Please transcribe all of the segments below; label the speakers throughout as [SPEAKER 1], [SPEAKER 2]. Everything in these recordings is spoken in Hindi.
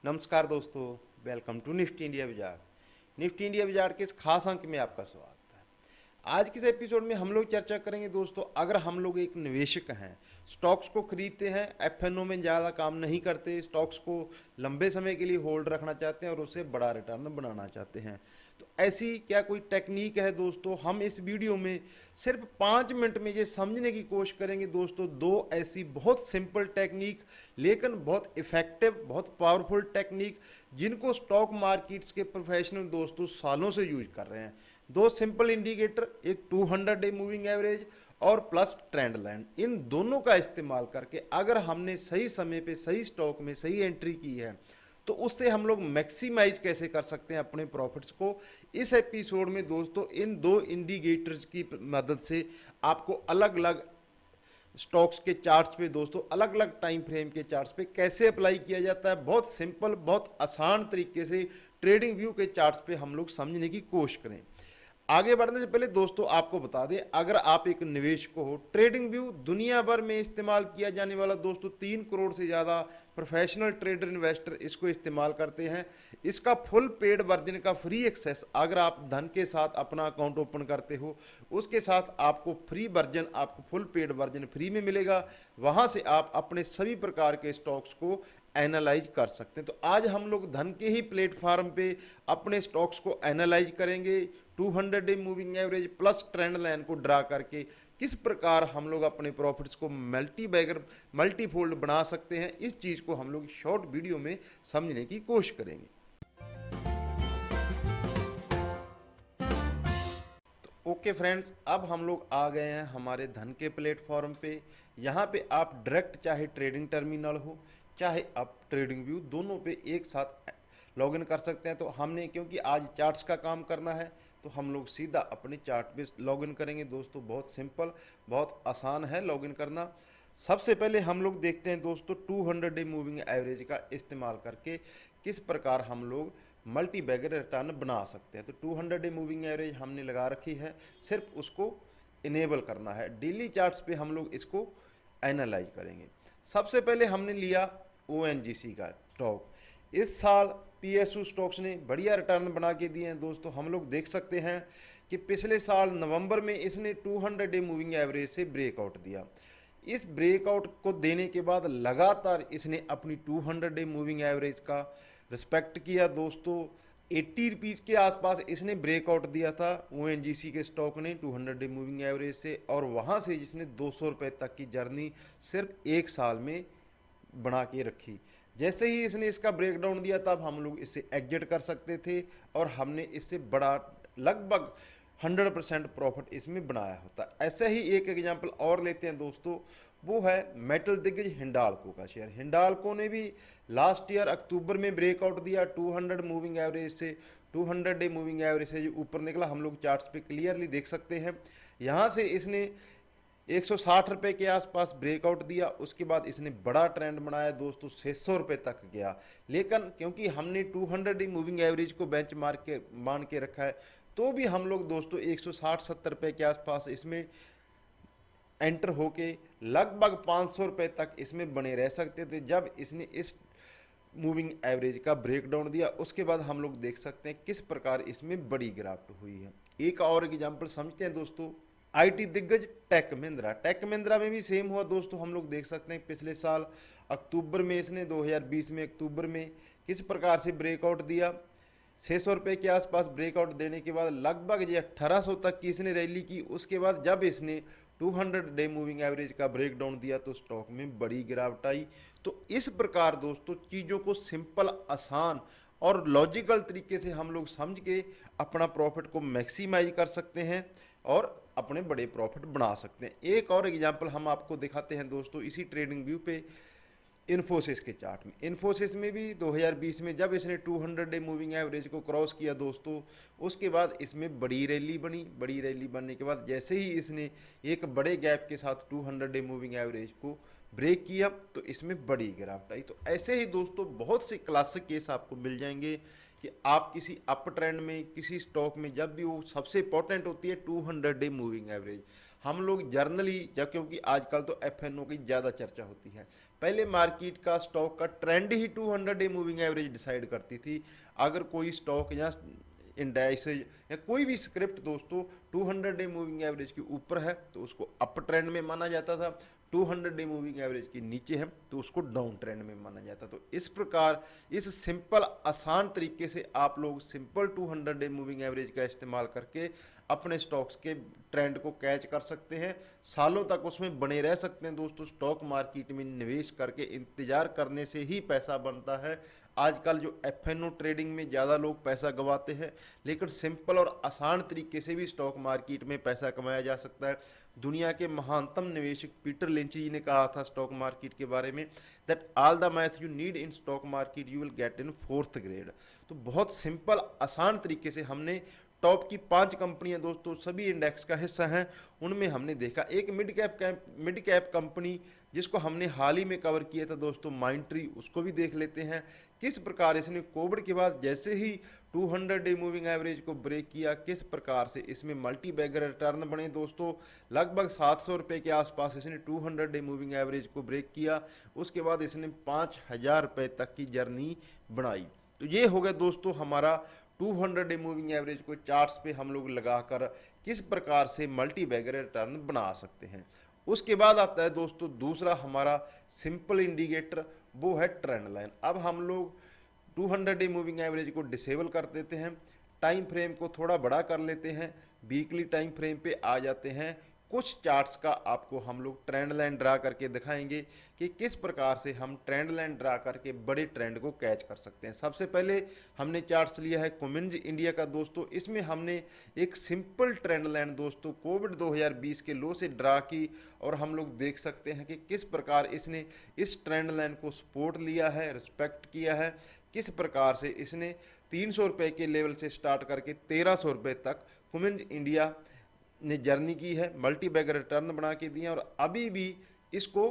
[SPEAKER 1] नमस्कार दोस्तों, वेलकम टू निफ्टी इंडिया बाजार। निफ्टी इंडिया बाजार के इस खास अंक में आपका स्वागत है। आज के इस एपिसोड में हम लोग चर्चा करेंगे दोस्तों, अगर हम लोग एक निवेशक हैं, स्टॉक्स को खरीदते हैं, एफएनओ में ज़्यादा काम नहीं करते, स्टॉक्स को लंबे समय के लिए होल्ड रखना चाहते हैं और उससे बड़ा रिटर्न बनाना चाहते हैं, तो ऐसी क्या कोई टेक्निक है दोस्तों? हम इस वीडियो में सिर्फ 5 मिनट में ये समझने की कोशिश करेंगे दोस्तों, दो ऐसी बहुत सिंपल टेक्निक लेकिन बहुत इफेक्टिव, बहुत पावरफुल टेक्निक जिनको स्टॉक मार्केट्स के प्रोफेशनल दोस्तों सालों से यूज कर रहे हैं। दो सिंपल इंडिकेटर, एक 200 डे मूविंग एवरेज और प्लस ट्रेंड लाइन, इन दोनों का इस्तेमाल करके अगर हमने सही समय पे सही स्टॉक में सही एंट्री की है तो उससे हम लोग मैक्सिमाइज कैसे कर सकते हैं अपने प्रॉफिट्स को। इस एपिसोड में दोस्तों इन दो इंडिकेटर्स की मदद से आपको अलग अलग स्टॉक्स के चार्ट्स पे दोस्तों, अलग अलग टाइम फ्रेम के चार्ट्स पे कैसे अप्लाई किया जाता है, बहुत सिंपल, बहुत आसान तरीके से ट्रेडिंग व्यू के चार्ट्स पे हम लोग समझने की कोशिश करें। आगे बढ़ने से पहले दोस्तों आपको बता दें, अगर आप एक निवेशक हो, ट्रेडिंग व्यू दुनिया भर में इस्तेमाल किया जाने वाला दोस्तों 3 करोड़ से ज़्यादा प्रोफेशनल ट्रेडर इन्वेस्टर इसको इस्तेमाल करते हैं। इसका फुल पेड वर्जन का फ्री एक्सेस अगर आप धन के साथ अपना अकाउंट ओपन करते हो, उसके साथ आपको फ्री वर्जन, आपको फुल पेड वर्जन फ्री में मिलेगा। वहाँ से आप अपने सभी प्रकार के स्टॉक्स को एनालाइज कर सकते हैं। तो आज हम लोग धन के ही प्लेटफॉर्म पे अपने स्टॉक्स को एनालाइज करेंगे, 200 day moving average plus trend line को ड्रा करके किस प्रकार हम लोग अपने प्रॉफिट्स को मल्टीफोल्ड बना सकते हैं, इस चीज़ को हम लोग शॉर्ट वीडियो में समझने की कोशिश करेंगे। तो ओके फ्रेंड्स, अब हम लोग आ गए हैं हमारे धन के प्लेटफॉर्म पे। यहाँ पे आप डायरेक्ट चाहे ट्रेडिंग टर्मिनल हो चाहे आप ट्रेडिंग व्यू, दोनों पे एक साथ लॉगिन कर सकते हैं। तो हमने क्योंकि आज चार्ट्स का काम करना है तो हम लोग सीधा अपने चार्ट पे लॉगिन करेंगे दोस्तों। बहुत सिंपल, बहुत आसान है लॉगिन करना। सबसे पहले हम लोग देखते हैं दोस्तों 200 डे मूविंग एवरेज का इस्तेमाल करके किस प्रकार हम लोग मल्टी बैगर रिटर्न बना सकते हैं। तो 200 डे मूविंग एवरेज हमने लगा रखी है, सिर्फ उसको इनेबल करना है। डेली चार्ट्स पे हम लोग इसको एनालाइज करेंगे। सबसे पहले हमने लिया ONGC का स्टॉक। इस साल PSU स्टॉक्स ने बढ़िया रिटर्न बना के दिए हैं दोस्तों। हम लोग देख सकते हैं कि पिछले साल नवंबर में इसने 200 डे मूविंग एवरेज से ब्रेकआउट दिया। इस ब्रेकआउट को देने के बाद लगातार इसने अपनी 200 डे मूविंग एवरेज का रिस्पेक्ट किया दोस्तों। 80 रुपीज़ के आसपास इसने ब्रेकआउट दिया था ONGC के स्टॉक ने 200 डे मूविंग एवरेज से, और वहाँ से जिसने 200 रुपये तक की जर्नी सिर्फ एक साल में बना के रखी। जैसे ही इसने इसका ब्रेकडाउन दिया तब हम लोग इससे एग्जिट कर सकते थे और हमने इससे बड़ा लगभग 100% प्रॉफिट इसमें बनाया होता। ऐसे ही एक एग्जांपल और लेते हैं दोस्तों, वो है मेटल दिग्गज हिंडाल्को का शेयर। हिंडाल्को ने भी लास्ट ईयर अक्टूबर में ब्रेकआउट दिया 200 मूविंग एवरेज से, 200 डे मूविंग एवरेज से जो ऊपर निकला हम लोग चार्ट्स पे क्लियरली देख सकते हैं। यहाँ से इसने 160 रुपये के आसपास ब्रेकआउट दिया, उसके बाद इसने बड़ा ट्रेंड बनाया दोस्तों, 600 रुपये तक गया। लेकिन क्योंकि हमने 200 डे मूविंग एवरेज को बेंचमार्क के मान के रखा है, तो भी हम लोग दोस्तों 160-70 रुपये के आसपास इसमें एंटर होके लगभग 500 रुपये तक इसमें बने रह सकते थे। जब इसने इस मूविंग एवरेज का ब्रेकडाउन दिया, उसके बाद हम लोग देख सकते हैं किस प्रकार इसमें बड़ी गिरावट हुई है। एक और एग्जाम्पल समझते हैं दोस्तों, IT दिग्गज टेक महिंद्रा। टेक महिंद्रा में भी सेम हुआ दोस्तों। हम लोग देख सकते हैं पिछले साल अक्टूबर में इसने 2020 में अक्टूबर में किस प्रकार से ब्रेकआउट दिया। 600 रुपये के आसपास ब्रेकआउट देने के बाद लगभग ये 1800 तक की इसने रैली की। उसके बाद जब इसने 200 डे मूविंग एवरेज का ब्रेकडाउन दिया तो स्टॉक में बड़ी गिरावट आई। तो इस प्रकार दोस्तों चीज़ों को सिंपल, आसान और लॉजिकल तरीके से हम लोग समझ के अपना प्रॉफिट को मैक्सिमाइज कर सकते हैं और अपने बड़े प्रॉफिट बना सकते हैं। एक और एग्जांपल हम आपको दिखाते हैं दोस्तों इसी ट्रेडिंग व्यू पे, इन्फोसिस के चार्ट में। इन्फोसिस में भी 2020 में जब इसने 200 डे मूविंग एवरेज को क्रॉस किया दोस्तों, उसके बाद इसमें बड़ी रैली बनी। बड़ी रैली बनने के बाद जैसे ही इसने एक बड़े गैप के साथ 200 डे मूविंग एवरेज को ब्रेक किया तो इसमें बड़ी गिरावट आई। तो ऐसे ही दोस्तों बहुत से क्लासिक केस आपको मिल जाएंगे कि आप किसी अप ट्रेंड में, किसी स्टॉक में, जब भी वो सबसे इंपॉर्टेंट होती है 200 डे मूविंग एवरेज। हम लोग जर्नली, जब क्योंकि आजकल तो एफएनओ की ज़्यादा चर्चा होती है, पहले मार्केट का स्टॉक का ट्रेंड ही 200 डे मूविंग एवरेज डिसाइड करती थी। अगर कोई स्टॉक या इंडाइसेज या कोई भी स्क्रिप्ट दोस्तों 200 डे मूविंग एवरेज के ऊपर है तो उसको अप ट्रेंड में माना जाता था, 200 डे मूविंग एवरेज के नीचे है तो उसको डाउन ट्रेंड में माना जाता। तो इस प्रकार इस सिंपल आसान तरीके से आप लोग सिंपल 200 डे मूविंग एवरेज का इस्तेमाल करके अपने स्टॉक्स के ट्रेंड को कैच कर सकते हैं, सालों तक उसमें बने रह सकते हैं दोस्तों। स्टॉक मार्केट में निवेश करके इंतजार करने से ही पैसा बनता है। आजकल जो एफएनओ ट्रेडिंग में ज़्यादा लोग पैसा गंवाते हैं, लेकिन सिंपल और आसान तरीके से भी स्टॉक मार्केट में पैसा कमाया जा सकता है। दुनिया के महानतम निवेशक पीटर लिंच जी ने कहा था स्टॉक मार्केट के बारे में, that all the math you need in stock market you will get in 4th grade. तो बहुत सिंपल आसान तरीके से हमने टॉप की 5 कंपनियां दोस्तों सभी इंडेक्स का हिस्सा हैं, उनमें हमने देखा एक मिड कैप कंपनी जिसको हमने हाल ही में कवर किया था दोस्तों, माइंडट्री, उसको भी देख लेते हैं किस प्रकार इसने कोविड के बाद जैसे ही 200 डे मूविंग एवरेज को ब्रेक किया, किस प्रकार से इसमें मल्टी बैगर रिटर्न बने दोस्तों। लगभग 700 रुपये के आसपास इसने 200 डे मूविंग एवरेज को ब्रेक किया, उसके बाद इसने 5000 रुपये तक की जर्नी बनाई। तो ये हो गया दोस्तों हमारा 200 डे मूविंग एवरेज को चार्ट्स पे हम लोग लगाकर किस प्रकार से मल्टी बैगर रिटर्न बना सकते हैं। उसके बाद आता है दोस्तों दूसरा हमारा सिंपल इंडिकेटर, वो है ट्रेंड लाइन। अब हम लोग 200 डे मूविंग एवरेज को डिसेबल कर देते हैं, टाइम फ्रेम को थोड़ा बड़ा कर लेते हैं, वीकली टाइम फ्रेम पे आ जाते हैं। कुछ चार्ट्स का आपको हम लोग ट्रेंड लाइन ड्रा करके दिखाएंगे कि किस प्रकार से हम ट्रेंड लाइन ड्रा करके बड़े ट्रेंड को कैच कर सकते हैं। सबसे पहले हमने चार्ट्स लिया है कुमिंज इंडिया का दोस्तों, इसमें हमने एक सिंपल ट्रेंड लाइन दोस्तों कोविड 2020 के लो से ड्रा की और हम लोग देख सकते हैं कि किस प्रकार इसने इस ट्रेंड लाइन को सपोर्ट लिया है, रिस्पेक्ट किया है, किस प्रकार से इसने 300 रुपये के लेवल से स्टार्ट करके 1300 रुपये तक कुमिंज इंडिया ने जर्नी की है, मल्टी बैगर रिटर्न बना के दिए और अभी भी इसको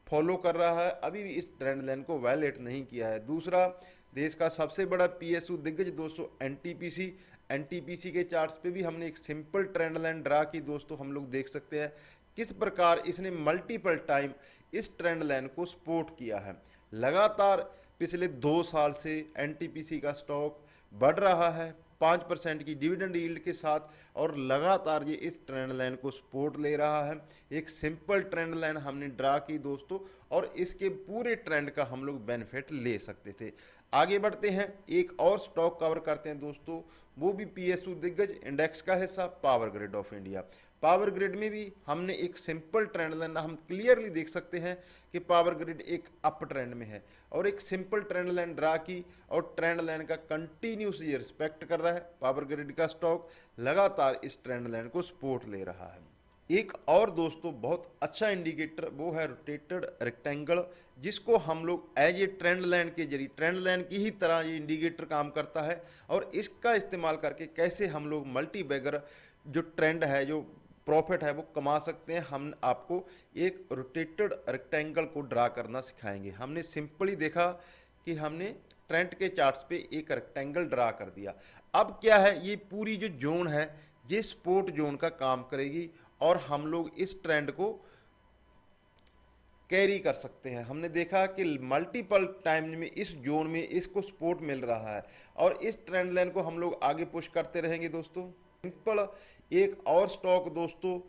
[SPEAKER 1] फॉलो कर रहा है, अभी भी इस ट्रेंड लाइन को वायलेट नहीं किया है। दूसरा देश का सबसे बड़ा पीएसयू दिग्गज दोस्तों एनटीपीसी के चार्ट्स पे भी हमने एक सिंपल ट्रेंड लाइन ड्रा की दोस्तों, हम लोग देख सकते हैं किस प्रकार इसने मल्टीपल टाइम इस ट्रेंड लाइन को सपोर्ट किया है। लगातार पिछले 2 साल से एनटीपीसी का स्टॉक बढ़ रहा है 5% की डिविडेंड यील्ड के साथ और लगातार ये इस ट्रेंड लाइन को सपोर्ट ले रहा है। एक सिंपल ट्रेंड लाइन हमने ड्रा की दोस्तों और इसके पूरे ट्रेंड का हम लोग बेनिफिट ले सकते थे। आगे बढ़ते हैं, एक और स्टॉक कवर करते हैं दोस्तों, वो भी पीएसयू दिग्गज इंडेक्स का हिस्सा power grid of India. Power grid में भी हमने एक सिंपल ट्रेंड लाइन, हम क्लियरली देख सकते हैं कि पावर ग्रिड एक अप ट्रेंड में है और एक सिंपल ट्रेंड लाइन ड्रा की और ट्रेंड लाइन का कंटिन्यूस ये रिस्पेक्ट कर रहा है। पावर ग्रिड का स्टॉक लगातार इस ट्रेंड लाइन को सपोर्ट ले रहा है। एक और दोस्तों बहुत अच्छा इंडिकेटर वो है रोटेटेड रेक्टेंगल, जिसको हम लोग एज ए ट्रेंड लाइन के जरिए, ट्रेंड लाइन की ही तरह ये इंडिकेटर काम करता है और इसका इस्तेमाल करके कैसे हम लोग मल्टी बैगर जो ट्रेंड है, जो प्रॉफिट है वो कमा सकते हैं। हम आपको एक रोटेटेड रेक्टेंगल को ड्रा करना सिखाएंगे। हमने सिंपली देखा कि हमने ट्रेंड के चार्ट्स पे एक रेक्टेंगल ड्रा कर दिया। अब क्या है, ये पूरी जो जोन है ये सपोर्ट जोन का काम करेगी और हम लोग इस ट्रेंड को कैरी कर सकते हैं। हमने देखा कि मल्टीपल टाइम में इस जोन में इसको सपोर्ट मिल रहा है और इस ट्रेंड लाइन को हम लोग आगे पुश करते रहेंगे दोस्तों। सिंपल एक और स्टॉक दोस्तों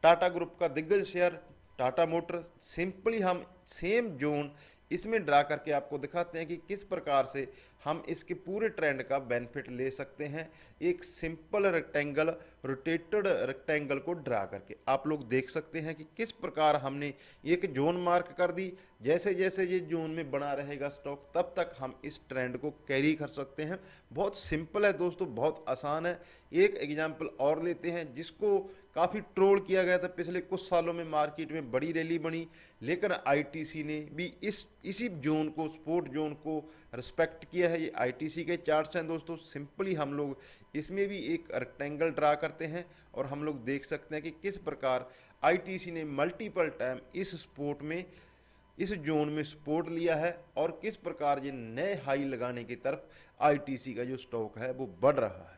[SPEAKER 1] टाटा ग्रुप का दिग्गज शेयर टाटा मोटर, सिंपली हम सेम जोन इसमें ड्रा करके आपको दिखाते हैं कि किस प्रकार से हम इसके पूरे ट्रेंड का बेनिफिट ले सकते हैं। एक सिंपल रेक्टेंगल, रोटेटेड रेक्टेंगल को ड्रा करके आप लोग देख सकते हैं कि किस प्रकार हमने एक जोन मार्क कर दी। जैसे जैसे ये जोन में बना रहेगा स्टॉक तब तक हम इस ट्रेंड को कैरी कर सकते हैं। बहुत सिंपल है दोस्तों, बहुत आसान है। एक एग्जाम्पल और लेते हैं जिसको काफ़ी ट्रोल किया गया था पिछले कुछ सालों में, मार्केट में बड़ी रैली बनी, लेकिन आईटीसी ने भी इसी जोन को, सपोर्ट जोन को रिस्पेक्ट किया है। ये आईटीसी के चार्ट्स हैं दोस्तों। सिंपली हम लोग इसमें भी एक रेक्टेंगल ड्रा करते हैं और हम लोग देख सकते हैं कि किस प्रकार आईटीसी ने मल्टीपल टाइम इस सपोर्ट में, इस जोन में सपोर्ट लिया है और किस प्रकार ये नए हाई लगाने की तरफ आईटीसी का जो स्टॉक है वो बढ़ रहा है।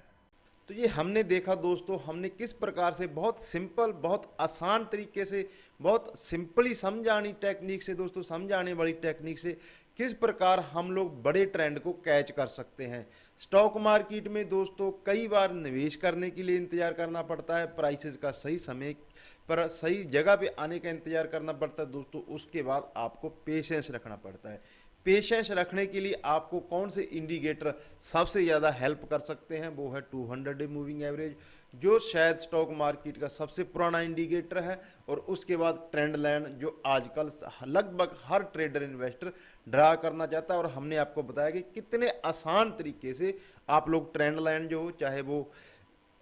[SPEAKER 1] तो ये हमने देखा दोस्तों, हमने किस प्रकार से बहुत सिंपल, बहुत आसान तरीके से, बहुत सिंपली समझानी टेक्निक से दोस्तों, समझाने वाली टेक्निक से किस प्रकार हम लोग बड़े ट्रेंड को कैच कर सकते हैं। स्टॉक मार्केट में दोस्तों कई बार निवेश करने के लिए इंतजार करना पड़ता है, प्राइसेस का सही समय पर सही जगह पे आने का इंतजार करना पड़ता है दोस्तों। उसके बाद आपको पेशेंस रखना पड़ता है। पेशेंस रखने के लिए आपको कौन से इंडिकेटर सबसे ज़्यादा हेल्प कर सकते हैं, वो है 200 डे मूविंग एवरेज, जो शायद स्टॉक मार्केट का सबसे पुराना इंडिकेटर है। और उसके बाद ट्रेंड लाइन, जो आजकल लगभग हर ट्रेडर इन्वेस्टर ड्रा करना चाहता है। और हमने आपको बताया कि कितने आसान तरीके से आप लोग ट्रेंड लाइन जो हो, चाहे वो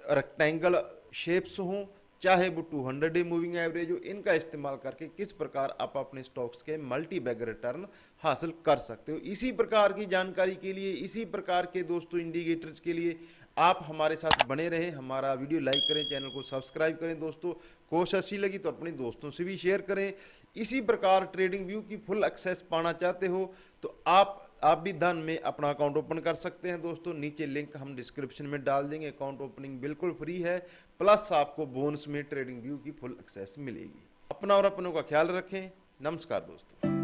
[SPEAKER 1] रेक्टेंगल शेप्स हों, चाहे वो 200 डे मूविंग एवरेज हो, इनका इस्तेमाल करके किस प्रकार आप अपने स्टॉक्स के मल्टी बैग रिटर्न हासिल कर सकते हो। इसी प्रकार की जानकारी के लिए, इसी प्रकार के दोस्तों इंडिकेटर्स के लिए आप हमारे साथ बने रहें। हमारा वीडियो लाइक करें, चैनल को सब्सक्राइब करें दोस्तों। कोशिश अच्छी लगी तो अपने दोस्तों से भी शेयर करें। इसी प्रकार ट्रेडिंग व्यू की फुल एक्सेस पाना चाहते हो तो आप भी धन में अपना अकाउंट ओपन कर सकते हैं दोस्तों। नीचे लिंक हम डिस्क्रिप्शन में डाल देंगे। अकाउंट ओपनिंग बिल्कुल फ्री है, प्लस आपको बोनस में ट्रेडिंग व्यू की फुल एक्सेस मिलेगी। अपना और अपनों का ख्याल रखें। नमस्कार दोस्तों।